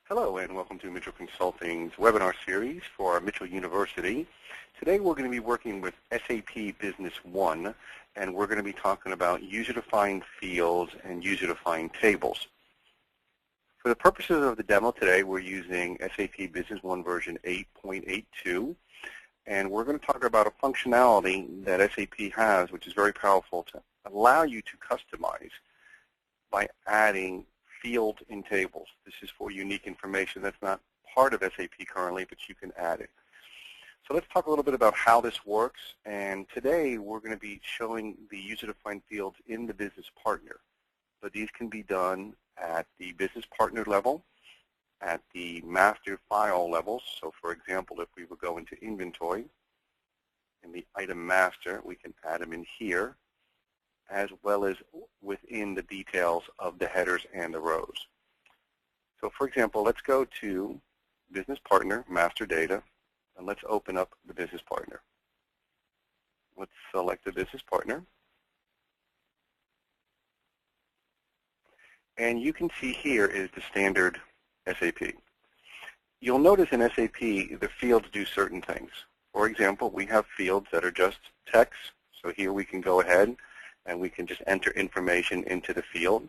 Hello and welcome to Mitchell Consulting's webinar series for Mitchell University. Today we're going to be working with SAP Business One, and we're going to be talking about user-defined fields and user-defined tables. For the purposes of the demo today, we're using SAP Business One version 8.82, and we're going to talk about a functionality that SAP has, which is very powerful to allow you to customize by adding fields in tables. This is for unique information that's not part of SAP currently, but you can add it. So let's talk a little bit about how this works. And today we're going to be showing the user-defined fields in the business partner. So these can be done at the business partner level, at the master file level. So for example, if we would go into inventory, in the item master, we can add them in here, as well as within the details of the headers and the rows. So for example, let's go to Business Partner, Master Data, and let's open up the Business Partner. Let's select the Business Partner. And you can see here is the standard SAP. You'll notice in SAP the fields do certain things. For example, we have fields that are just text. So here we can go ahead and we can just enter information into the field.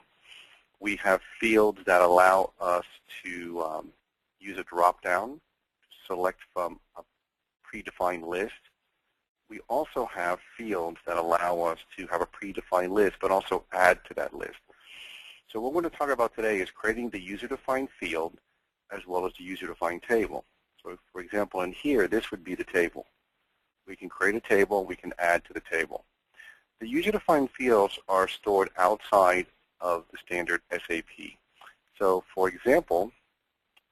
We have fields that allow us to use a drop-down, select from a predefined list. We also have fields that allow us to have a predefined list, but also add to that list. So what we're going to talk about today is creating the user-defined field as well as the user-defined table. So for example, in here, this would be the table. We can create a table, we can add to the table. The user-defined fields are stored outside of the standard SAP. So for example,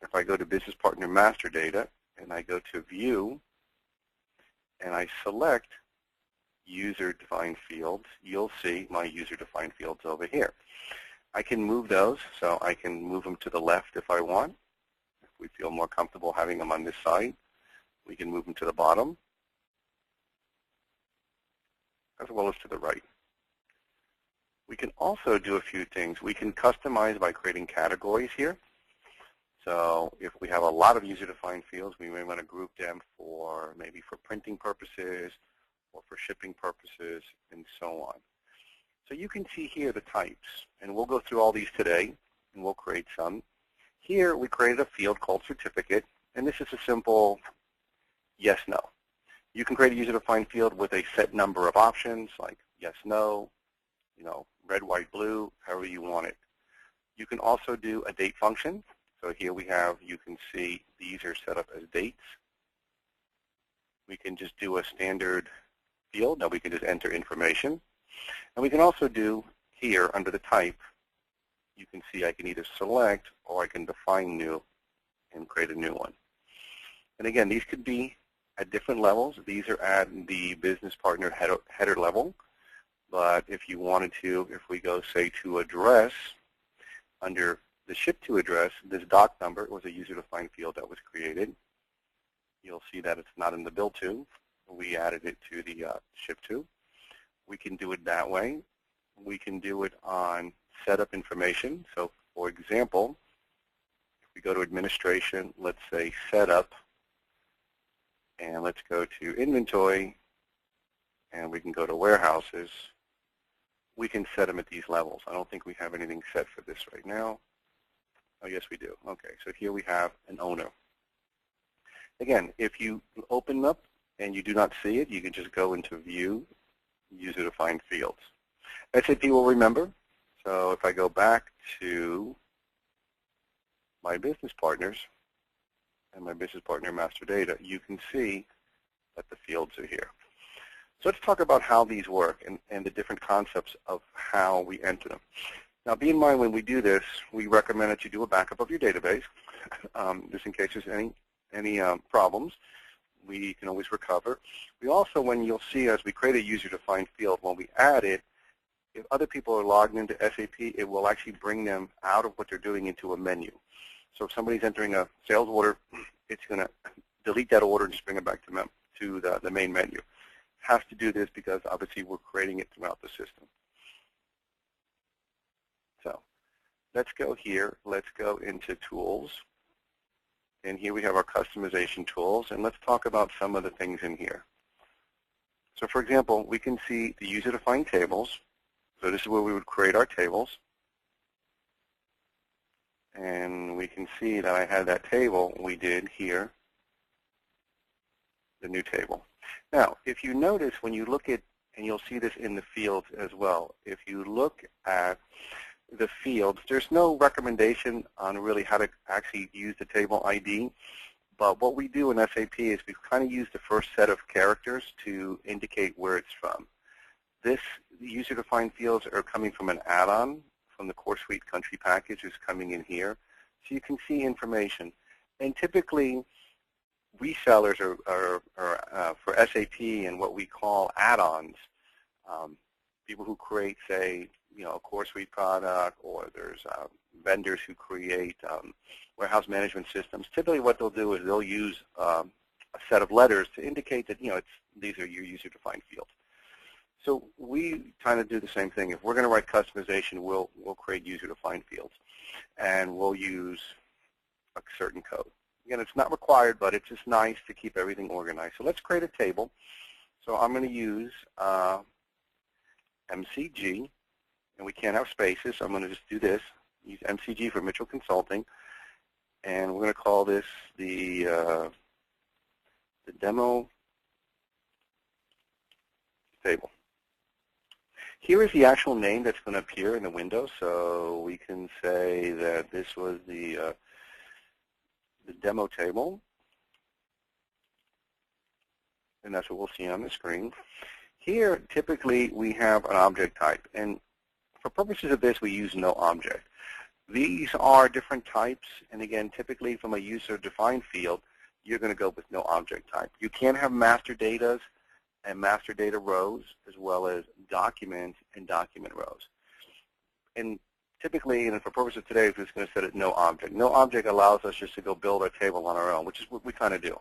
if I go to Business Partner Master Data and I go to View and I select User-Defined Fields, you'll see my user-defined fields over here. I can move those, so I can move them to the left if I want. If we feel more comfortable having them on this side, we can move them to the bottom, as well as to the right. We can also do a few things. We can customize by creating categories here. So if we have a lot of user-defined fields, we may want to group them for maybe for printing purposes or for shipping purposes and so on. So you can see here the types, and we'll go through all these today, and we'll create some. Here we created a field called certificate, and this is a simple yes, no. You can create a user-defined field with a set number of options, like yes, no, red, white, blue, however you want it. You can also do a date function. So here we have, you can see these are set up as dates. We can just do a standard field. Now we can just enter information. And we can also do here under the type, you can see I can either select or I can define new and create a new one. And again, these could be at different levels. These are at the business partner header level. But if you wanted to, if we go, say, to address, under the ship to address, this doc number was a user-defined field that was created. You'll see that it's not in the bill to. We added it to the ship to. We can do it that way. We can do it on setup information. So for example, if we go to administration, let's say setup, and let's go to inventory, and we can go to warehouses. We can set them at these levels. I don't think we have anything set for this right now. Oh, yes, we do. Okay, so here we have an owner. Again, if you open up and you do not see it, you can just go into View, User-Defined Fields. SAP will remember. So if I go back to my business partners and my business partner master data, you can see that the fields are here. So let's talk about how these work and the different concepts of how we enter them. Now, bear in mind when we do this, we recommend that you do a backup of your database, just in case there's any problems. We can always recover. We also, when you'll see as we create a user-defined field, when we add it, if other people are logged into SAP, it will actually bring them out of what they're doing into a menu. So if somebody's entering a sales order, it's going to delete that order and just bring it back to the main menu. Has to do this because obviously we're creating it throughout the system. So let's go here. Let's go into Tools. And here we have our customization tools, and let's talk about some of the things in here. So for example, we can see the user-defined tables. So this is where we would create our tables. And we can see that I had that table we did here, the new table. Now, if you notice when you look at, and you'll see this in the fields as well, if you look at the fields, there's no recommendation on really how to actually use the table ID. But what we do in SAP is we kind of use the first set of characters to indicate where it's from. This user-defined fields are coming from an add-on from the Core Suite country package is coming in here. So you can see information. And typically, resellers are for SAP and what we call add-ons, people who create, say, a Core Suite product, or there's vendors who create warehouse management systems. Typically what they'll do is they'll use a set of letters to indicate that, these are your user-defined fields. So we kind of do the same thing. If we're going to write customization, we'll create user-defined fields, and we'll use a certain code. Again, it's not required, but it's just nice to keep everything organized. So let's create a table. So I'm going to use MCG, and we can't have spaces, so I'm going to just do this. Use MCG for Mitchell Consulting, and we're going to call this the demo table. Here is the actual name that's going to appear in the window, so we can say that this was the demo table, and that's what we'll see on the screen. Here, typically, we have an object type, and for purposes of this, we use no object. These are different types, and again, typically from a user-defined field, you're going to go with no object type. You can have master datas and master data rows, as well as documents and document rows. And typically, and for purposes of today, we're just going to set it no object. No object allows us just to go build our table on our own, which is what we kind of do.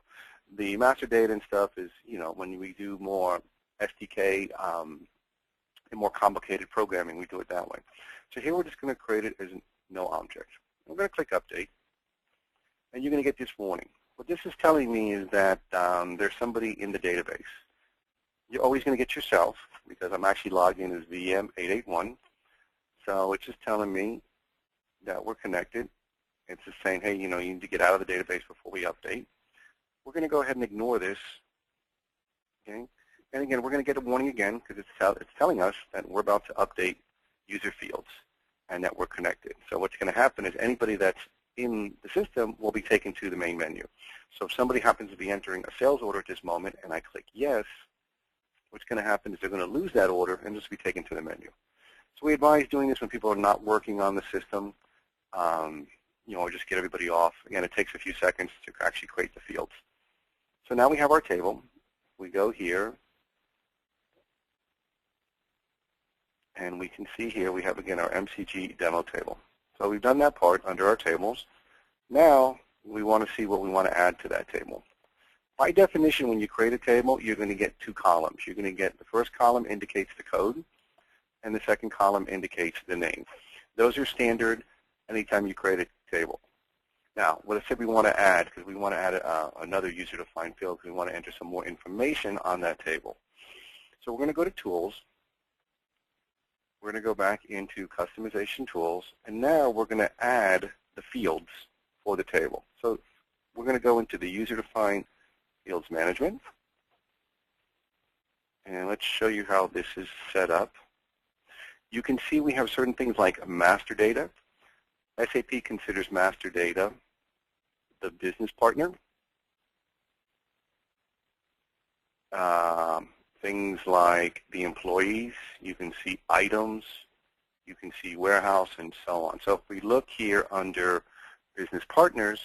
The master data and stuff is, when we do more SDK and more complicated programming, we do it that way. So here we're just going to create it as no object. We're going to click Update, and you're going to get this warning. What this is telling me is that there's somebody in the database. You're always going to get yourself, because I'm actually logged in as VM881. So it's just telling me that we're connected. It's just saying, hey, you need to get out of the database before we update. We're going to go ahead and ignore this. Okay? And again, we're going to get a warning again, because it's telling us that we're about to update user fields and that we're connected. So what's going to happen is anybody that's in the system will be taken to the main menu. So if somebody happens to be entering a sales order at this moment and I click yes, what's going to happen is they're going to lose that order and just be taken to the menu. So we advise doing this when people are not working on the system, or just get everybody off. Again, it takes a few seconds to actually create the fields. So now we have our table. We go here, and we can see here we have, again, our MCG demo table. So we've done that part under our tables. Now we want to see what we want to add to that table. By definition, when you create a table, you're going to get two columns. You're going to get the first column indicates the code, and the second column indicates the name. Those are standard anytime you create a table. Now, let's say we want to add, because we want to add another user-defined field, because we want to enter some more information on that table. So we're going to go to Tools. We're going to go back into Customization Tools, and now we're going to add the fields for the table. So we're going to go into the User-Defined Fields Management, and let's show you how this is set up. You can see we have certain things like master data. SAP considers master data the business partner. Things like the employees, you can see items, you can see warehouse, and so on. So if we look here under business partners,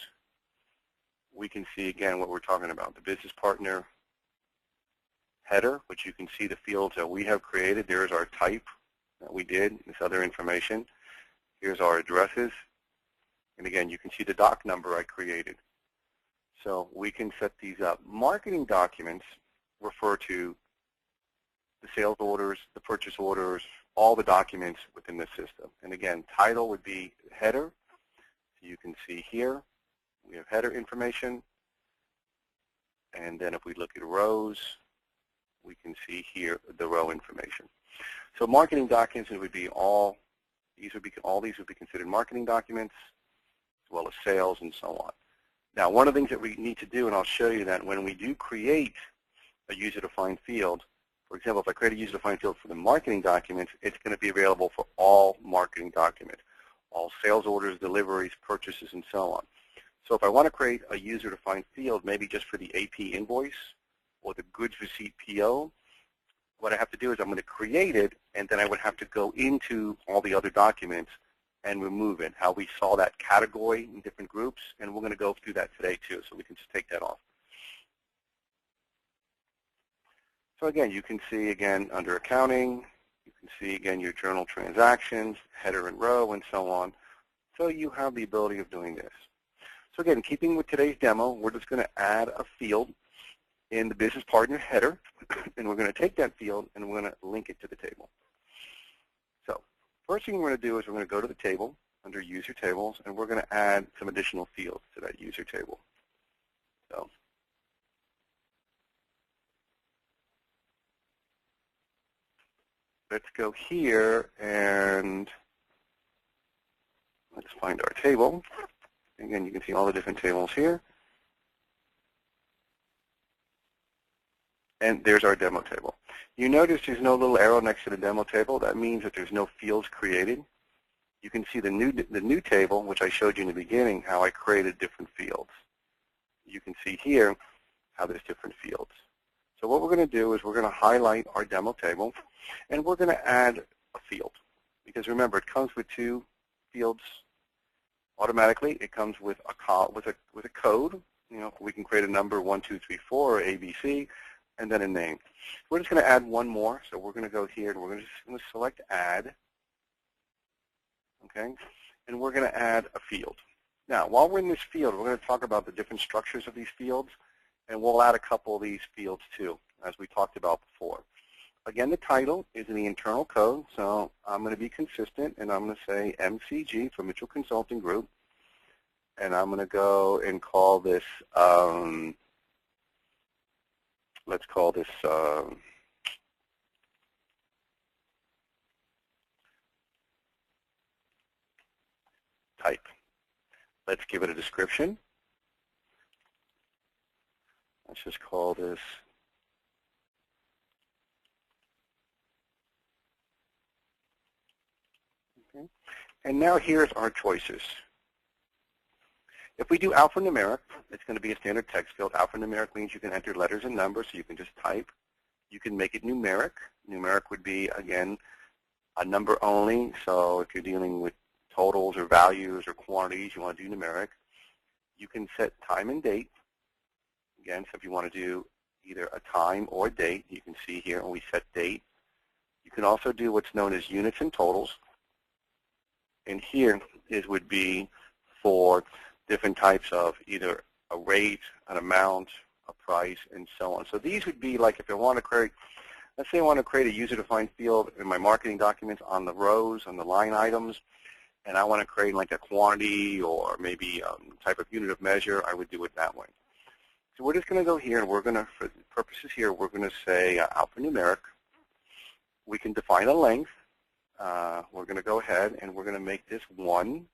we can see again what we're talking about. The business partner header, which you can see the fields that we have created. There's our type that we did, this other information. Here's our addresses. And again, you can see the doc number I created. So we can set these up. Marketing documents refer to the sales orders, the purchase orders, all the documents within the system. And again, title would be header. So you can see here, we have header information. And then if we look at rows, we can see here the row information. So marketing documents would be all these would be considered marketing documents, as well as sales and so on. Now, one of the things that we need to do, and I'll show you that when we do create a user-defined field, for example, if I create a user-defined field for the marketing documents, it's going to be available for all marketing documents, all sales orders, deliveries, purchases, and so on. So if I want to create a user-defined field, maybe just for the AP invoice or the goods receipt PO, what I have to do is I'm going to create it, and then I would have to go into all the other documents and remove it, how we saw that category in different groups, and we're going to go through that today too, so we can just take that off. So again, you can see again under accounting, you can see again your journal transactions, header and row, and so on. So you have the ability of doing this. So again, keeping with today's demo, we're just going to add a field in the business partner header, and we're going to take that field and we're going to link it to the table. So first thing we're going to do is we're going to go to the table under user tables, and we're going to add some additional fields to that user table. So let's go here and let's find our table. Again, you can see all the different tables here. And there's our demo table. You notice there's no little arrow next to the demo table. That means that there's no fields created. You can see the new table, which I showed you in the beginning, how I created different fields. You can see here how there's different fields. So what we're going to do is we're going to highlight our demo table, and we're going to add a field. Because remember, it comes with two fields automatically. It comes with a code. You know, we can create a number 1, 2, 3, 4 or ABC, and then a name. We're just going to add one more. So we're going to go here and we're going to select add. Okay, and we're going to add a field. Now, while we're in this field, we're going to talk about the different structures of these fields, and we'll add a couple of these fields too, as we talked about before. Again, the title is in the internal code, so I'm going to be consistent, and I'm going to say MCG for Mitchell Consulting Group, and I'm going to go and call this, let's call this type. Let's give it a description. Let's just call this okay. And now here's our choices. If we do alphanumeric, it's going to be a standard text field. Alphanumeric means you can enter letters and numbers, so you can just type. You can make it numeric. Numeric would be, again, a number only. So if you're dealing with totals or values or quantities, you want to do numeric. You can set time and date. Again, so if you want to do either a time or a date, you can see here when we set date. You can also do what's known as units and totals. And here would be for different types of either a rate, an amount, a price, and so on. So these would be like if I want to create, let's say I want to create a user-defined field in my marketing documents on the rows, on the line items, and I want to create like a quantity or maybe type of unit of measure, I would do it that way. So we're just going to go here, and we're going to, for purposes here, we're going to say alphanumeric. We can define a length. We're going to go ahead, and we're going to make this 1.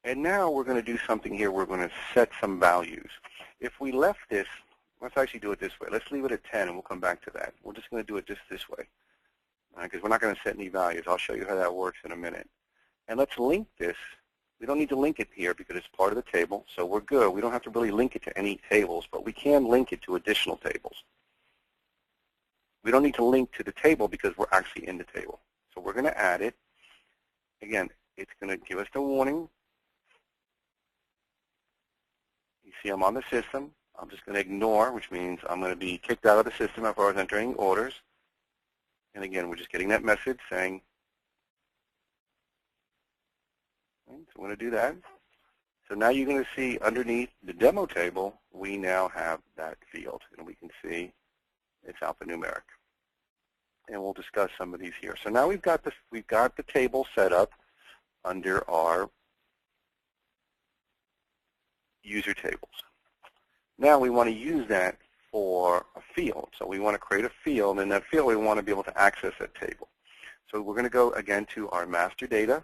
And now we're going to do something here. We're going to set some values. If we left this, let's actually do it this way. Let's leave it at 10, and we'll come back to that. We're just going to do it just this way, because we're not going to set any values. I'll show you how that works in a minute. And let's link this. We don't need to link it here because it's part of the table, so we're good. We don't have to really link it to any tables, but we can link it to additional tables. We don't need to link to the table because we're actually in the table. So we're going to add it. Again, it's going to give us the warning. You see I'm on the system. I'm just going to ignore, which means I'm going to be kicked out of the system as far as entering orders. And again, we're just getting that message saying, okay, so we're going to do that. So now you're going to see underneath the demo table, we now have that field. And we can see it's alphanumeric. And we'll discuss some of these here. So now we've got the table set up under our user tables. Now we want to use that for a field. So we want to create a field, and in that field we want to be able to access that table. So we're going to go again to our master data.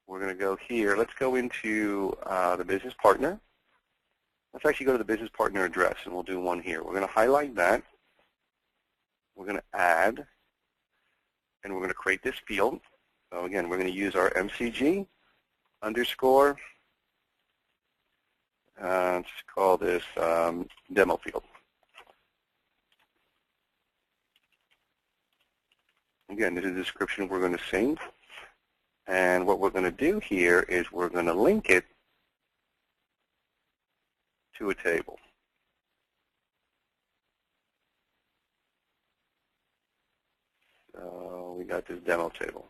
We're going to go here. Let's go into the business partner. Let's actually go to the business partner address, and we'll do one here. We're going to highlight that. We're going to add, and we're going to create this field. So again, we're going to use our MCG underscore. Let's call this demo field. Again, this is the description we're going to save. And what we're going to do here is we're going to link it to a table. So we got this demo table.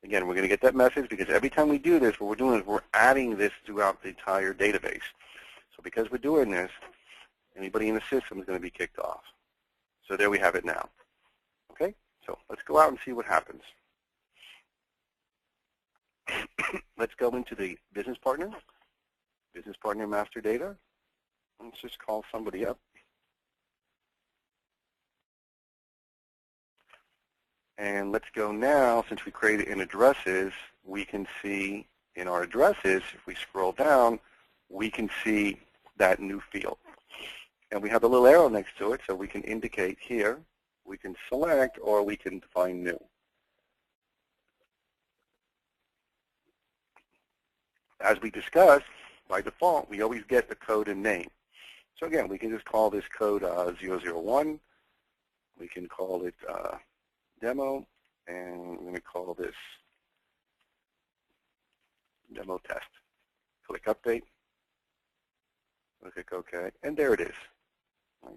Again, we're going to get that message because every time we do this, what we're doing is we're adding this throughout the entire database. So because we're doing this, anybody in the system is going to be kicked off. So there we have it now. Okay, so let's go out and see what happens. Let's go into the business partner master data. Let's just call somebody up. And let's go now, since we created in addresses, we can see in our addresses, if we scroll down, we can see that new field. And we have a little arrow next to it, so we can indicate here, we can select, or we can define new. As we discussed, by default, we always get the code and name. So again, we can just call this code 001. We can call it demo, and we're going to call this demo test. Click update. Click OK, and there it is. Right.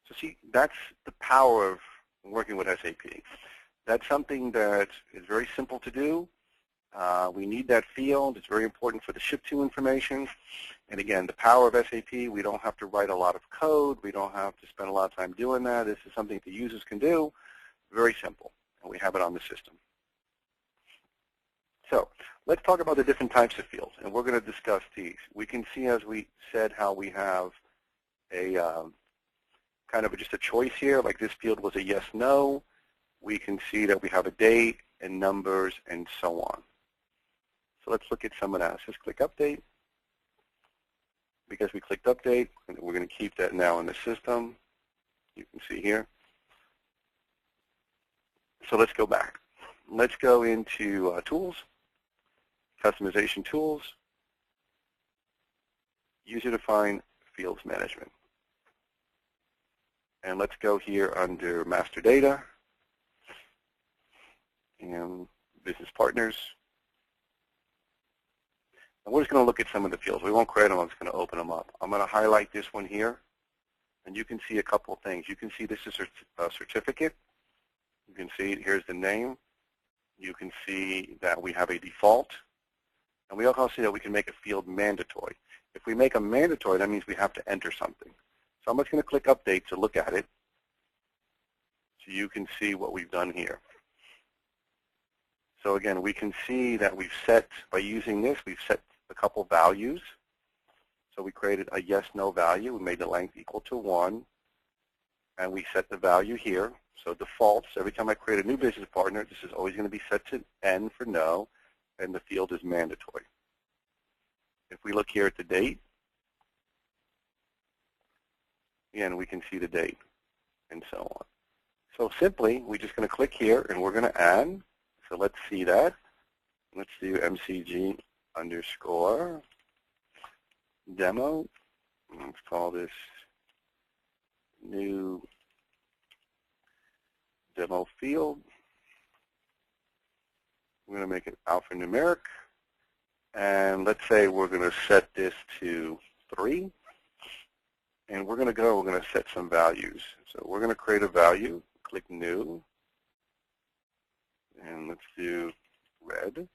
So see, that's the power of working with SAP. That's something that is very simple to do. We need that field. It's very important for the ship to information. And again, the power of SAP, we don't have to write a lot of code. We don't have to spend a lot of time doing that. This is something the users can do. Very simple. And we have it on the system. So let's talk about the different types of fields. And we're going to discuss these. We can see, as we said, how we have a kind of just a choice here. Like this field was a yes, no. We can see that we have a date and numbers and so on. So let's look at some of that. Just click update. Because we clicked update, and we're going to keep that now in the system. You can see here. So let's go back. Let's go into tools, customization tools, user-defined fields management. And let's go here under master data and business partners. And we're just going to look at some of the fields. We won't create them. I'm just going to open them up. I'm going to highlight this one here. And you can see a couple of things. You can see this is a certificate. You can see here's the name. You can see that we have a default. And we also see that we can make a field mandatory. If we make a mandatory, that means we have to enter something. So I'm just going to click update to look at it. So you can see what we've done here. So again, we can see that we've set, by using this, we've set a couple values. So we created a yes, no value. We made the length equal to 1. And we set the value here. So defaults, every time I create a new business partner, this is always going to be set to N for no, and the field is mandatory. If we look here at the date, again, we can see the date and so on. So simply, we're just going to click here, and we're going to add. So let's see that. Let's do MCG underscore demo. Let's call this new demo field. We're going to make it alphanumeric. And let's say we're going to set this to 3. And we're going to set some values. So we're going to create a value, click new. And let's do red.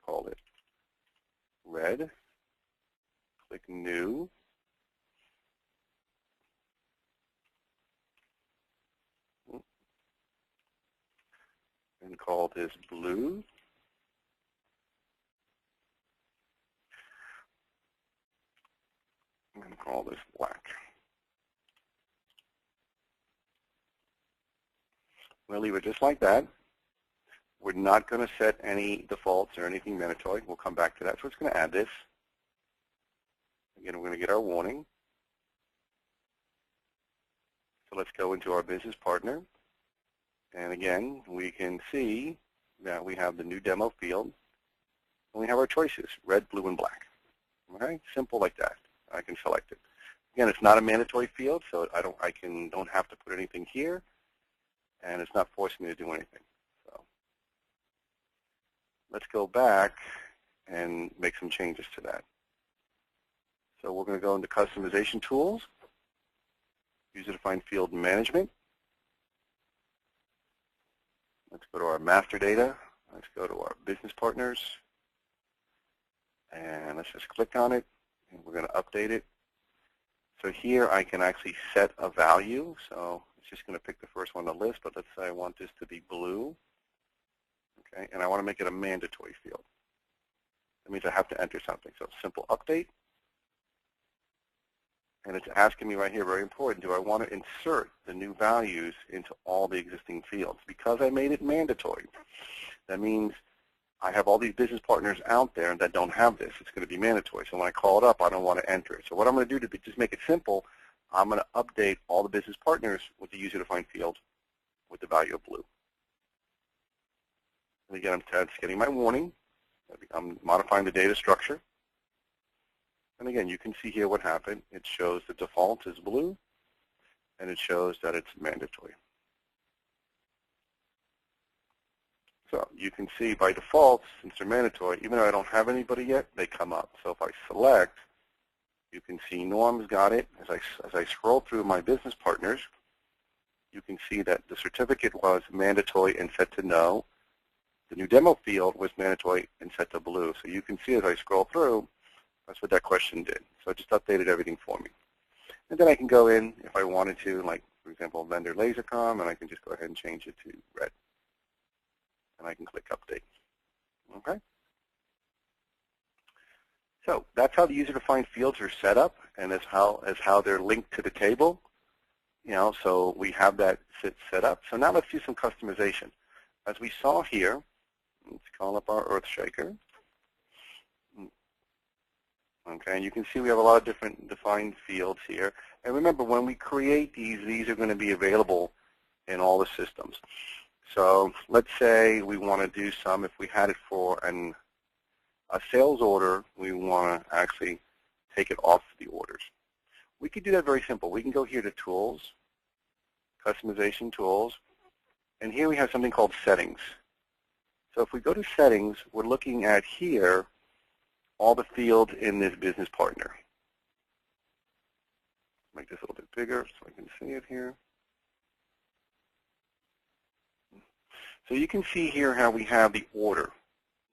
Call it red. Click new. And call this blue. call this black. We'll leave it just like that. We're not going to set any defaults or anything mandatory. We'll come back to that. So it's going to add this. Again, we're going to get our warning. So let's go into our business partner. And again, we can see that we have the new demo field. And we have our choices, red, blue, and black. Okay, simple like that. I can select it. Again, it's not a mandatory field, so I don't have to put anything here, and it's not forcing me to do anything. So let's go back and make some changes to that. So we're going to go into customization tools, user-defined field management. Let's go to our master data. Let's go to our business partners. And let's just click on it, and we're going to update it. So here I can actually set a value. So it's just going to pick the first one on the list, but let's say I want this to be blue. Okay, and I want to make it a mandatory field. That means I have to enter something. So simple update. And it's asking me right here, very important, do I want to insert the new values into all the existing fields? Because I made it mandatory. That means I have all these business partners out there that don't have this. It's going to be mandatory. So when I call it up, I don't want to enter it. So what I'm going to do to just make it simple, I'm going to update all the business partners with the user-defined field with the value of blue. And again, I'm getting my warning. I'm modifying the data structure. And again, you can see here what happened. It shows the default is blue, and it shows that it's mandatory. So you can see by default, since they're mandatory, even though I don't have anybody yet, they come up. So if I select, you can see Norm's got it. As I scroll through my business partners, you can see that the certificate was mandatory and set to no. The new demo field was mandatory and set to blue. So you can see as I scroll through, that's what that question did. So it just updated everything for me. And then I can go in if I wanted to, like, for example, vendor Lasercom, and I can just go ahead and change it to red. And I can click update. Okay? So that's how the user-defined fields are set up, and as how they're linked to the table. You know, so we have that set up. So now let's do some customization. As we saw here, let's call up our Earthshaker. Okay, and you can see we have a lot of different defined fields here. And remember, when we create these are going to be available in all the systems. So let's say we want to do some, if we had it for a sales order, we want to actually take it off the orders. We could do that very simple. We can go here to Tools, Customization Tools, and here we have something called Settings. So if we go to Settings, we're looking at here all the fields in this business partner. Make this a little bit bigger so I can see it here. So you can see here how we have the order.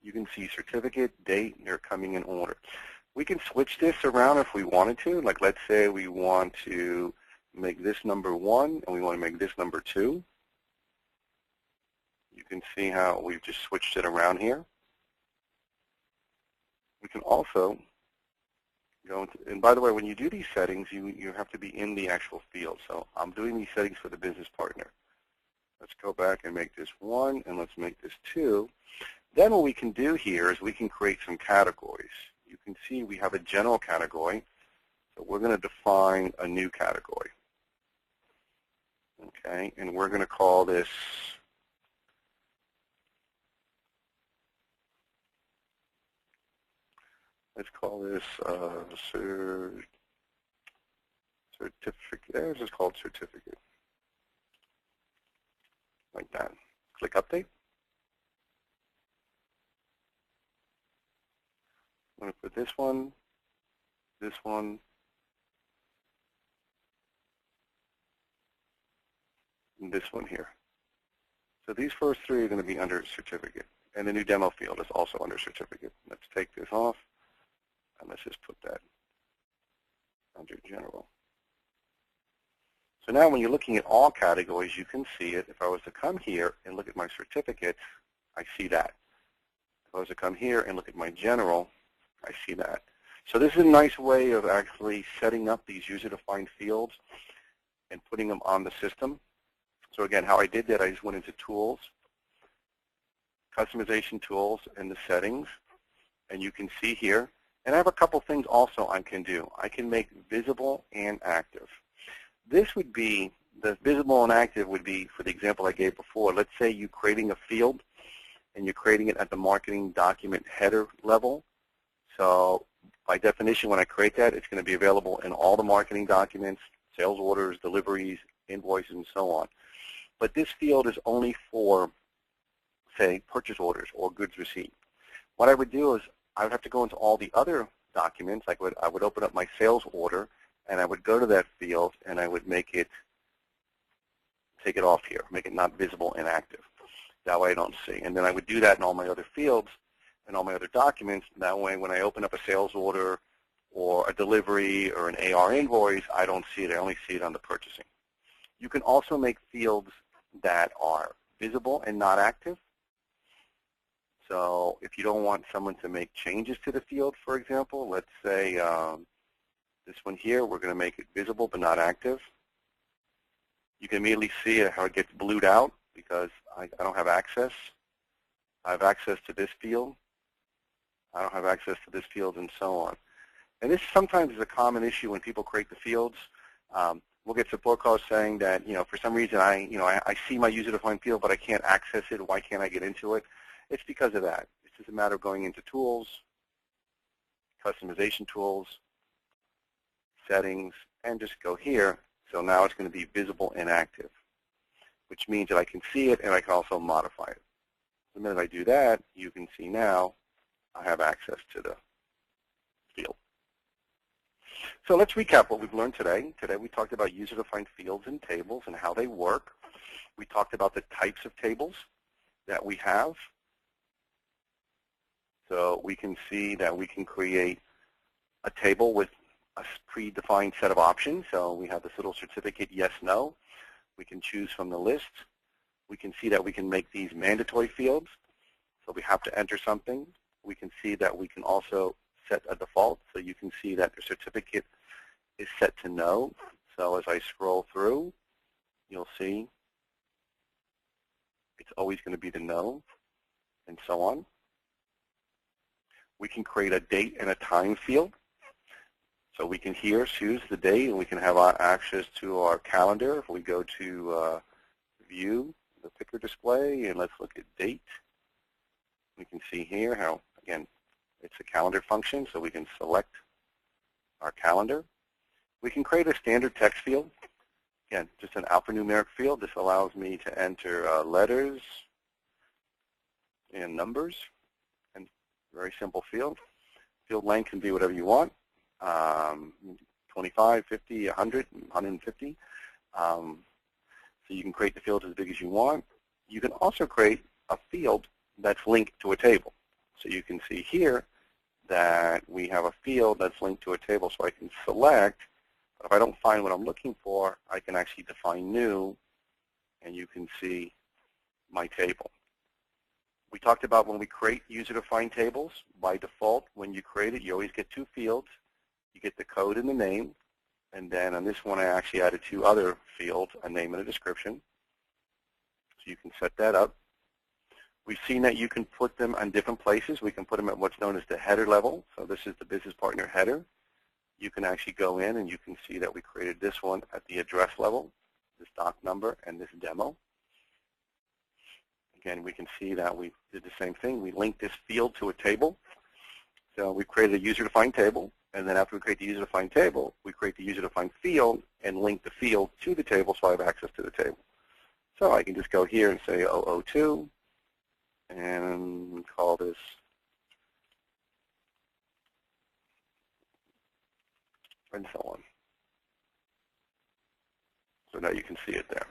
You can see certificate, date, they're coming in order. We can switch this around if we wanted to. Like let's say we want to make this number 1 and we want to make this number 2. You can see how we've just switched it around here. We can also go into, and by the way, when you do these settings, you have to be in the actual field. So I'm doing these settings for the business partner. Let's go back and make this 1, and let's make this 2. Then what we can do here is we can create some categories. You can see we have a general category. So we're going to define a new category. Okay, and we're going to call this certificate. Let's just call it certificate. Like that. Click update. I'm going to put this one, and this one here. So these first 3 are going to be under certificate. And the new demo field is also under certificate. Let's take this off, and let's just put that under general. So now when you're looking at all categories, you can see it. If I was to come here and look at my certificates, I see that. If I was to come here and look at my general, I see that. So this is a nice way of actually setting up these user-defined fields and putting them on the system. So again, how I did that, I just went into Tools, Customization Tools, and the Settings. And you can see here, and I have a couple things also I can do. I can make visible and active. This would be, the visible and active would be, for the example I gave before, let's say you're creating a field and you're creating it at the marketing document header level. So by definition, when I create that, it's going to be available in all the marketing documents, sales orders, deliveries, invoices, and so on. But this field is only for, say, purchase orders or goods received. What I would do is I would have to go into all the other documents. I would open up my sales order, and I would go to that field, and I would make it, take it off here, make it not visible and active. That way I don't see. And then I would do that in all my other fields and all my other documents. That way when I open up a sales order or a delivery or an AR invoice, I don't see it. I only see it on the purchasing. You can also make fields that are visible and not active. So if you don't want someone to make changes to the field, for example, let's say this one here, we're going to make it visible but not active. You can immediately see how it gets blued out because I don't have access. I have access to this field. I don't have access to this field, and so on. And this sometimes is a common issue when people create the fields. We'll get support calls saying that, for some reason I see my user-defined field, but I can't access it. Why can't I get into it? It's because of that. It's just a matter of going into Tools, Customization Tools, Settings, and just go here. So now it's going to be visible and active, which means that I can see it and I can also modify it. The minute I do that, you can see now I have access to the field. So let's recap what we've learned today. Today we talked about user-defined fields and tables and how they work. We talked about the types of tables that we have. So we can see that we can create a table with a predefined set of options. So we have this little certificate, yes, no. We can choose from the list. We can see that we can make these mandatory fields. So we have to enter something. We can see that we can also set a default. So you can see that the certificate is set to no. So as I scroll through, you'll see it's always going to be the no, and so on. We can create a date and a time field. So we can here choose the date, and we can have access to our calendar. If we go to View, the picker display, and let's look at date, we can see here how, again, it's a calendar function, so we can select our calendar. We can create a standard text field. Again, just an alphanumeric field. This allows me to enter letters and numbers, and very simple field. Field length can be whatever you want. 25, 50, 100, 150. So you can create the field as big as you want. You can also create a field that's linked to a table. So you can see here that we have a field that's linked to a table, so I can select. But if I don't find what I'm looking for, I can actually define new, and you can see my table. We talked about when we create user-defined tables, by default, when you create it, you always get two fields. You get the code and the name, and then on this one I actually added two other fields, a name and a description. So you can set that up. We've seen that you can put them on different places. We can put them at what's known as the header level. So this is the business partner header. You can actually go in and you can see that we created this one at the address level, this doc number, and this demo. Again, we can see that we did the same thing. We linked this field to a table. So we created a user-defined table. And then after we create the user-defined table, we create the user-defined field and link the field to the table so I have access to the table. So I can just go here and say 002 and call this and so on. So now you can see it there.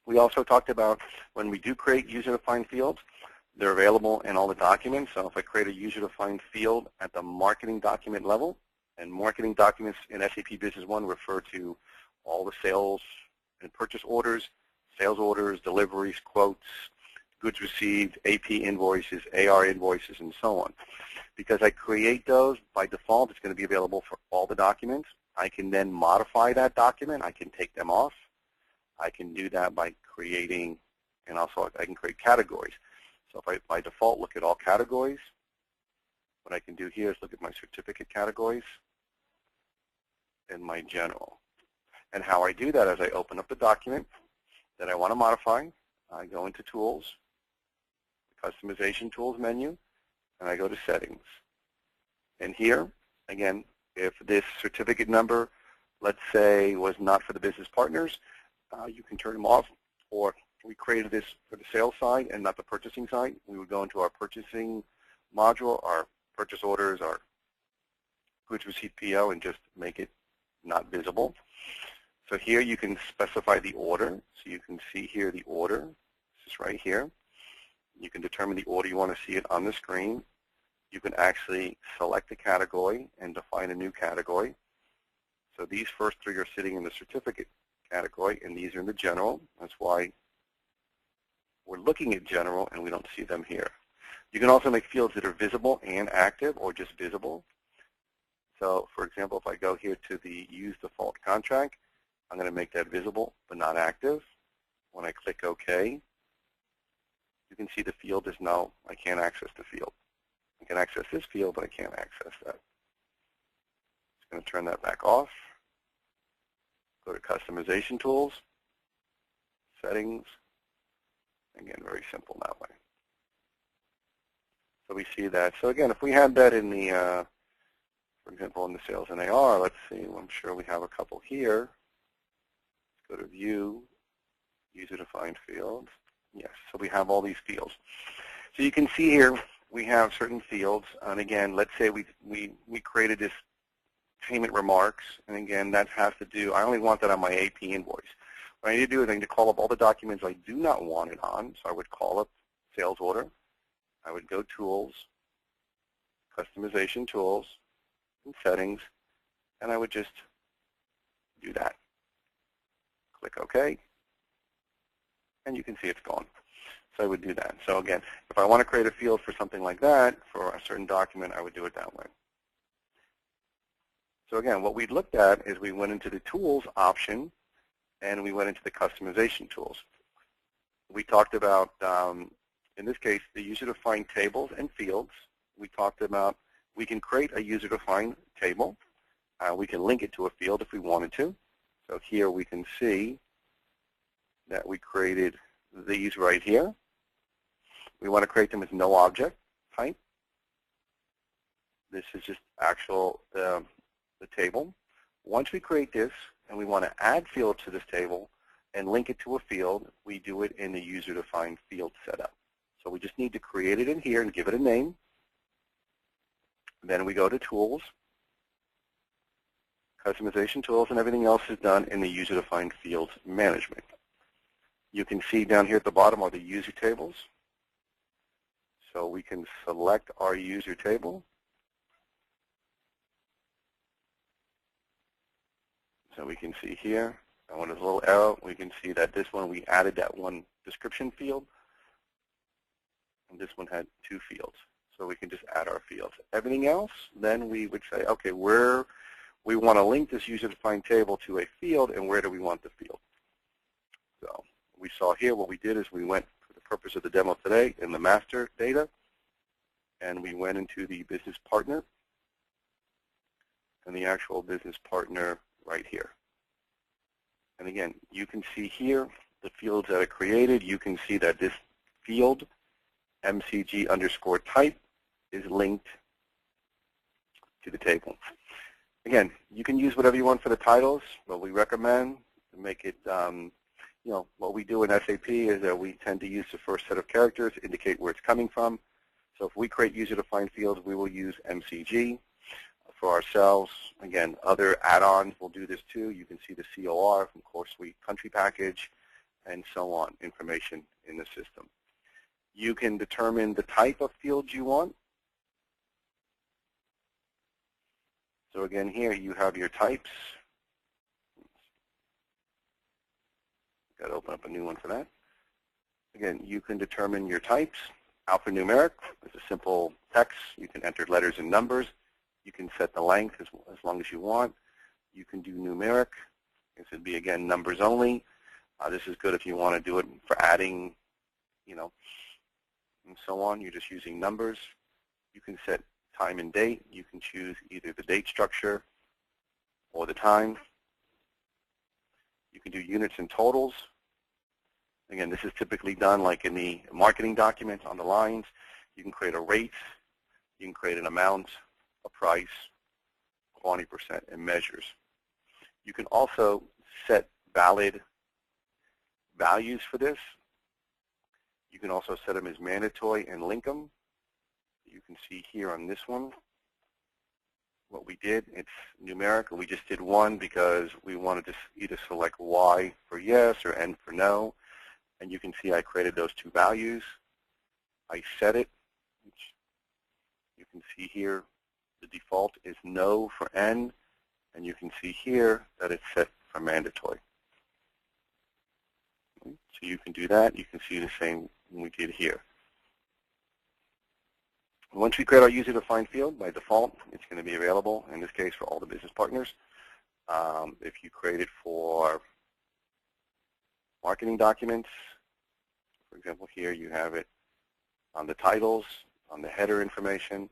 We also talked about when we do create user-defined fields, they're available in all the documents. So if I create a user-defined field at the marketing document level, and marketing documents in SAP Business One refer to all the sales and purchase orders, sales orders, deliveries, quotes, goods received, AP invoices, AR invoices, and so on. Because I create those, by default, it's going to be available for all the documents. I can then modify that document. I can take them off. I can do that by creating, and also I can create categories. So if I, by default, look at all categories, what I can do here is look at my certificate categories and my general. And how I do that is I open up the document that I want to modify. I go into Tools, Customization Tools menu, and I go to Settings. And here, again, if this certificate number, let's say, was not for the business partners, you can turn them off. Or we created this for the sales side and not the purchasing side. We would go into our purchasing module, our purchase orders, our goods receipt PO, and just make it not visible. So here you can specify the order. So you can see here the order. This is right here. You can determine the order you want to see it on the screen. You can actually select a category and define a new category. So these first three are sitting in the certificate category, and these are in the general. That's why we're looking at general, and we don't see them here. You can also make fields that are visible and active, or just visible. So, for example, if I go here to the Use Default Contract, I'm going to make that visible but not active. When I click OK, you can see the field is now, I can't access the field. I can access this field, but I can't access that. Just going to turn that back off. Go to Customization Tools, Settings. Again, very simple that way. So we see that. So again, if we had that in the, for example, in the Sales and AR, let's see, I'm sure we have a couple here. Let's go to View, User-Defined Fields. Yes, so we have all these fields. So you can see here we have certain fields. And again, let's say we created this payment remarks. And again, that has to do, I only want that on my AP invoice. What I need to do is I need to call up all the documents I do not want it on. So I would call up Sales Order. I would go Tools, Customization Tools, and Settings, and I would just do that. Click OK, and you can see it's gone. So I would do that. So again, if I want to create a field for something like that, for a certain document, I would do it that way. So again, what we looked at is we went into the Tools option, and we went into the Customization Tools. We talked about, in this case, the user-defined tables and fields. We talked about we can create a user-defined table. We can link it to a field if we wanted to. So here we can see that we created these right here. We want to create them as no object type. This is just actual the table. Once we create this and we want to add field to this table and link it to a field, we do it in the user-defined field setup. So we just need to create it in here and give it a name. Then we go to Tools, Customization Tools, and everything else is done in the User-Defined Fields management. You can see down here at the bottom are the user tables. So we can select our user table. So we can see here, and when there's a little arrow, we can see that this one, we added that one description field, and this one had two fields. So we can just add our fields. Everything else, then we would say, okay, where we want to link this user-defined table to a field, and where do we want the field? So we saw here what we did is we went, for the purpose of the demo today, in the master data, and we went into the business partner, and the actual business partner right here. And again, you can see here the fields that are created. You can see that this field, MCG_type, is linked to the table. Again, you can use whatever you want for the titles, but we recommend to make it, what we do in SAP is that we tend to use the first set of characters to indicate where it's coming from. So if we create user-defined fields, we will use MCG. For ourselves, again, other add-ons will do this too. You can see the COR from Core Suite Country Package, and so on, information in the system. You can determine the type of fields you want. So again, here you have your types. Got to open up a new one for that. Again, you can determine your types. Alphanumeric is a simple text. You can enter letters and numbers. You can set the length as long as you want. You can do numeric. This would be, again, numbers only. This is good if you want to do it for adding, and so on. You're just using numbers. You can set time and date. You can choose either the date structure or the time. You can do units and totals. Again, this is typically done like in the marketing document on the lines. You can create a rate. You can create an amount, a price, quantity percent, and measures. You can also set valid values for this. You can also set them as mandatory and link them. You can see here on this one what we did. It's numeric, and we just did 1 because we wanted to either select Y for yes or N for no. And you can see I created those 2 values. I set it, which you can see here the default is no for N, and you can see here that it's set for mandatory. So you can do that. You can see the same we did here. Once we create our user-defined field, by default, it's going to be available, in this case, for all the business partners. If you create it for marketing documents, for example, here you have it on the titles, on the header information,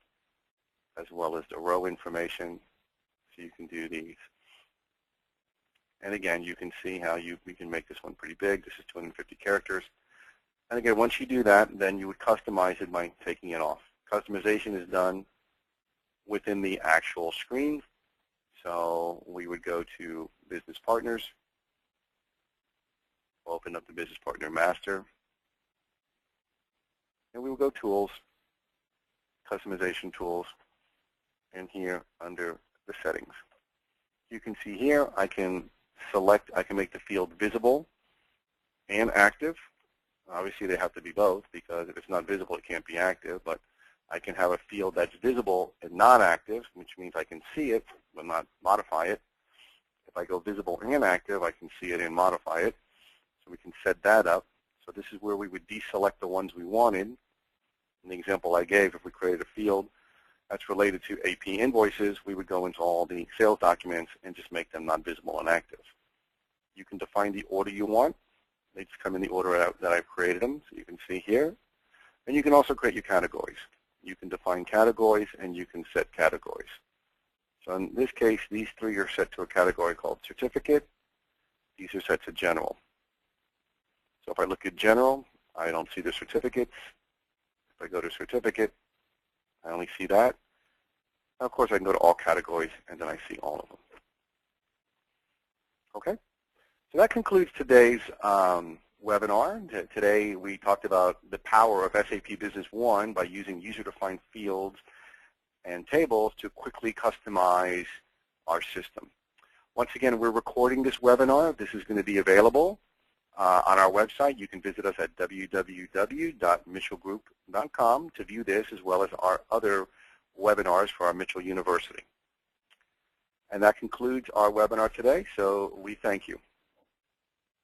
as well as the row information. So you can do these. And again, you can see how we can make this one pretty big. This is 250 characters. And again, once you do that, then you would customize it by taking it off. Customization is done within the actual screen. So we would go to Business Partners, open up the Business Partner Master, and we will go Tools, Customization Tools, and here under the Settings. You can see here I can make the field visible and active. Obviously they have to be both, because if it's not visible it can't be active, but I can have a field that's visible and not active, which means I can see it but not modify it. If I go visible and active, I can see it and modify it. So we can set that up. So this is where we would deselect the ones we wanted. In the example I gave, if we created a field that's related to AP invoices, we would go into all the sales documents and just make them not visible and active. You can define the order you want. They just come in the order that I've created them, so you can see here. And you can also create your categories. You can define categories, and you can set categories. So in this case, these 3 are set to a category called Certificate. These are set to General. So if I look at General, I don't see the certificates. If I go to Certificate, I only see that. Now, of course, I can go to all categories, and then I see all of them. Okay? So that concludes today's webinar. Today we talked about the power of SAP Business One by using user-defined fields and tables to quickly customize our system. Once again, we're recording this webinar. This is going to be available on our website. You can visit us at www.mitchellgroup.com to view this, as well as our other webinars for our Mitchell University. And that concludes our webinar today, so we thank you.